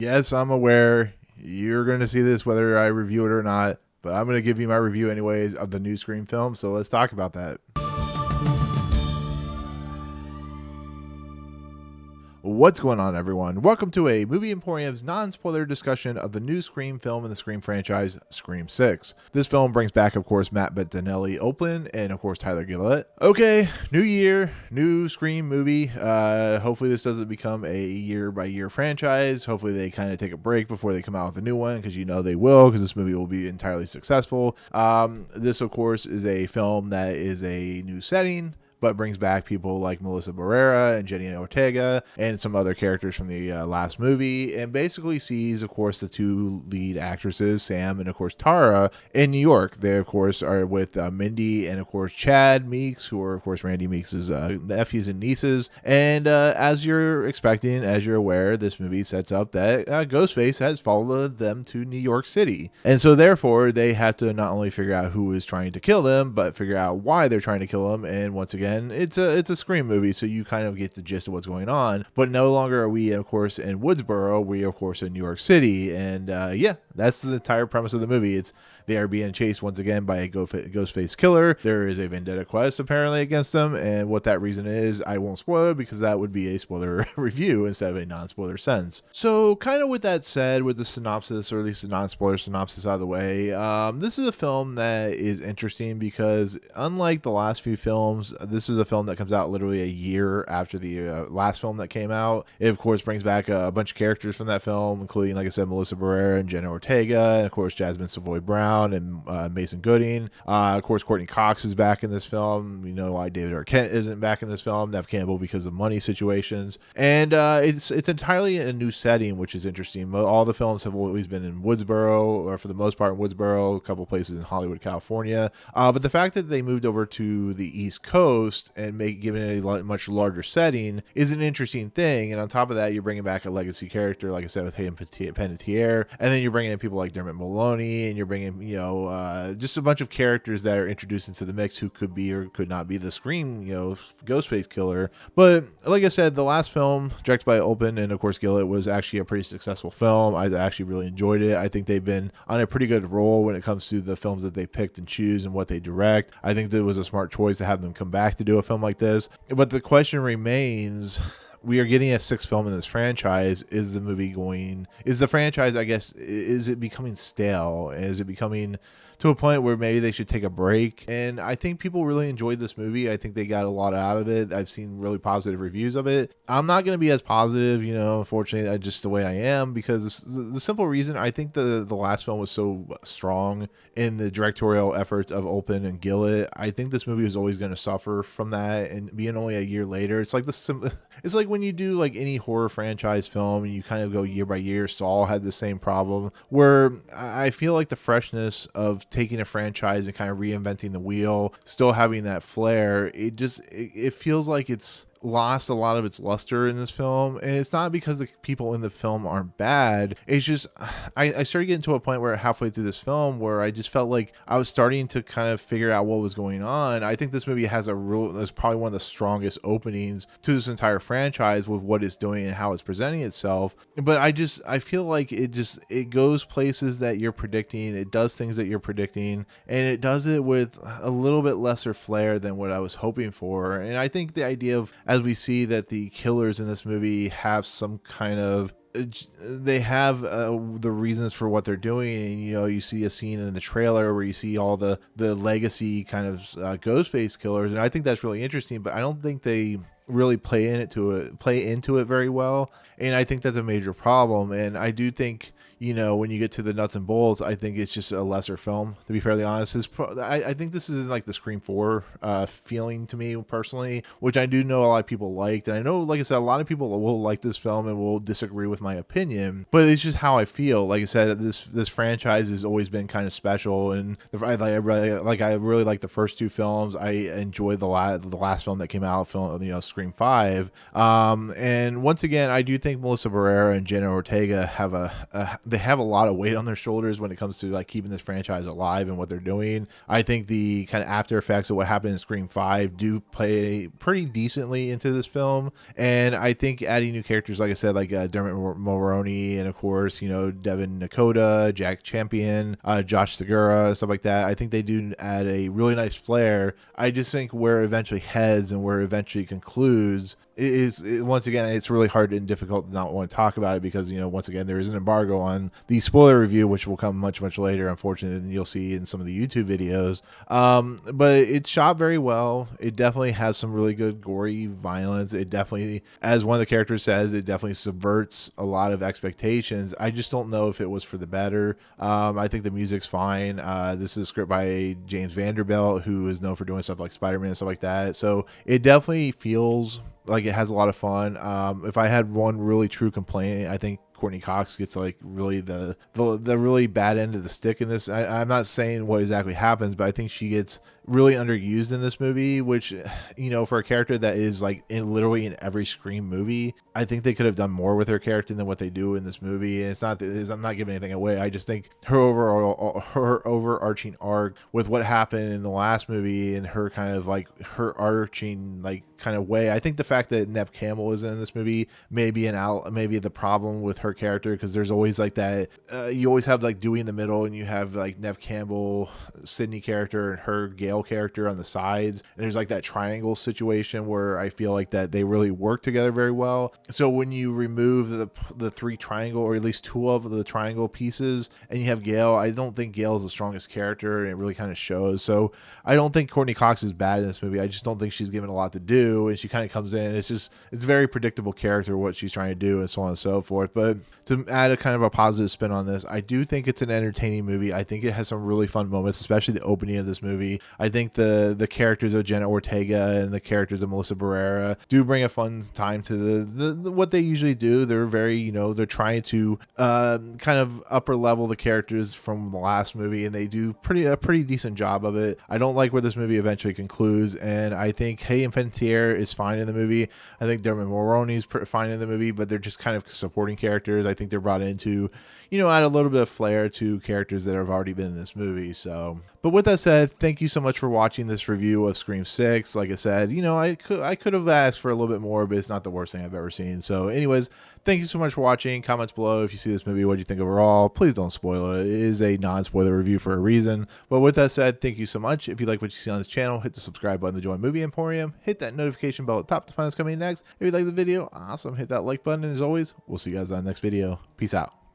Yes, I'm aware you're going to see this whether I review it or not, but I'm going to give you my review anyways of the new Scream film, so let's talk about that. What's going on, everyone? Welcome to a Movie Emporium's non-spoiler discussion of the new Scream film in the Scream franchise, Scream 6. This film brings back, of course, Matt Bettinelli-Olpin and, of course, Tyler Gillett. Okay, new year, new Scream movie. Hopefully this doesn't become a year-by-year franchise. Hopefully they kind of take a break before they come out with a new one, because you know they will, because this movie will be entirely successful. This, of course, is a film that is a new setting, but brings back people like Melissa Berrera and Jenna Ortega and some other characters from the last movie, and basically sees, of course, the two lead actresses, Sam and, of course, Tara, in New York. They, of course, are with Mindy and, of course, Chad Meeks, who are, of course, Randy Meeks' nephews and nieces. And as you're expecting, as you're aware, this movie sets up that Ghostface has followed them to New York City. And so, therefore, they have to not only figure out who is trying to kill them, but figure out why they're trying to kill them. And once again, it's a Scream movie, so you kind of get the gist of what's going on. But no longer are we, of course, in Woodsboro. We are, of course, in New York City. And yeah, that's the entire premise of the movie. They are being chased once again by a Ghostface killer. There is a vendetta quest apparently against them, and what that reason is, I won't spoil it, because that would be a spoiler review instead of a non-spoiler sense. So kind of with that said, with the synopsis, or at least the non-spoiler synopsis out of the way, this is a film that is interesting because unlike the last few films, this is a film that comes out literally a year after the last film that came out. It, of course, brings back a bunch of characters from that film, including, like I said, Melissa Berrera and Jenna Ortega, and, of course, Jasmin Savoy Brown and Mason Gooding. Of course, Courtney Cox is back in this film. You know why David Arquette isn't back in this film. Nev Campbell, because of money situations. And it's entirely a new setting, which is interesting. All the films have always been in Woodsboro, or for the most part in Woodsboro, a couple places in Hollywood, California. But the fact that they moved over to the East Coast and giving it a much larger setting is an interesting thing. And on top of that, you're bringing back a legacy character, like I said, with Hayden Panettiere. And then you're bringing in people like Dermot Mulroney, and you're bringing, just a bunch of characters that are introduced into the mix who could be or could not be the Scream, Ghostface killer. But like I said, the last film, directed by Olpin and, of course, Gillett, was actually a pretty successful film. I actually really enjoyed it. I think they've been on a pretty good roll when it comes to the films that they picked and choose and what they direct. I think that it was a smart choice to have them come back to do a film like this. But the question remains, we are getting a sixth film in this franchise. Is the franchise, I guess, is it becoming stale? Is it becoming to a point where maybe they should take a break? And I think people really enjoyed this movie. I think they got a lot out of it. I've seen really positive reviews of it. I'm not going to be as positive, unfortunately, just the way I am, because the simple reason, I think the last film was so strong in the directorial efforts of Olpin and Gillett. I think this movie was always going to suffer from that, and being only a year later, it's like it's like when you do like any horror franchise film and you kind of go year by year. Saw had the same problem, where I feel like the freshness of taking a franchise and kind of reinventing the wheel, still having that flair, it feels like it's lost a lot of its luster in this film. And it's not because the people in the film aren't bad. It's just I started getting to a point where halfway through this film where I just felt like I was starting to kind of figure out what was going on. I think this movie has probably one of the strongest openings to this entire franchise with what it's doing and how it's presenting itself. But I feel like it goes places that you're predicting, it does things that you're predicting, and it does it with a little bit lesser flair than what I was hoping for. And I think the idea of, as we see that the killers in this movie have some kind of, they have the reasons for what they're doing. And, you see a scene in the trailer where you see all the legacy kind of Ghostface killers, and I think that's really interesting, but I don't think they really play into it very well, and I think that's a major problem. And I do think, when you get to the nuts and bolts, I think it's just a lesser film, to be fairly honest. I think this is like the Scream 4 feeling to me personally, which I do know a lot of people liked. And I know, like I said, a lot of people will like this film and will disagree with my opinion, but it's just how I feel. Like I said, this franchise has always been kind of special, and I really like the first two films. I enjoyed the last film that came out, Scream Scream 5. And once again, I do think Melissa Berrera and Jenna Ortega have they have a lot of weight on their shoulders when it comes to like keeping this franchise alive and what they're doing. I think the kind of after effects of what happened in Scream 5 do play pretty decently into this film. And I think adding new characters, like I said, like Dermot Mulroney, and of course, Devyn, Nekoda, Jack Champion, Josh Segarra, stuff like that. I think they do add a really nice flair. I just think where it eventually heads and where it eventually concludes once again, it's really hard and difficult to not want to talk about it because, once again, there is an embargo on the spoiler review, which will come much, much later, unfortunately, than you'll see in some of the YouTube videos. But it's shot very well. It definitely has some really good gory violence. It definitely, as one of the characters says, it definitely subverts a lot of expectations. I just don't know if it was for the better. I think the music's fine. This is a script by James Vanderbilt, who is known for doing stuff like Spider-Man and stuff like that. So it definitely feels like it has a lot of fun. If I had one really true complaint, I think Courtney Cox gets like really the really bad end of the stick in this. I'm not saying what exactly happens, but I think she gets really underused in this movie, which, for a character that is like literally in every Scream movie, I think they could have done more with her character than what they do in this movie. And I'm not giving anything away. I just think her overarching arc with what happened in the last movie and her kind of like her arching like kind of way. I think the fact that Neve Campbell is in this movie may be the problem with her character, because there's always like that you always have like Dewey in the middle, and you have like Neve Campbell, Sydney character, and her Gail character on the sides, and there's like that triangle situation where I feel like that they really work together very well. So when you remove the three triangle, or at least two of the triangle pieces, and you have Gail, I don't think Gail is the strongest character, and it really kind of shows. So I don't think Courtney Cox is bad in this movie. I just don't think she's given a lot to do, and she kind of comes in. It's very predictable character, what she's trying to do, and so on and so forth. But to add a kind of a positive spin on this, I do think it's an entertaining movie. I think it has some really fun moments, especially the opening of this movie. I think the characters of Jenna Ortega and the characters of Melissa Berrera do bring a fun time to the what they usually do. They're very, they're trying to kind of upper level the characters from the last movie, and they do a pretty decent job of it. I don't like where this movie eventually concludes, and I think Hayden Panettiere is fine in the movie. I think Dermot Mulroney is fine in the movie, but they're just kind of supporting characters. I think they're brought in to, add a little bit of flair to characters that have already been in this movie. So, but with that said, thank you so much for watching this review of Scream 6. Like I said, I could have asked for a little bit more, but it's not the worst thing I've ever seen. So anyways, thank you so much for watching. Comments below if you see this movie, what do you think overall? Please don't spoil it. It is a non-spoiler review for a reason. But with that said, thank you so much. If you like what you see on this channel, hit the subscribe button to join Movie Emporium. Hit that notification bell at the top to find what's coming next. If you like the video, awesome. Hit that like button. And as always, we'll see you guys on the next video. Peace out.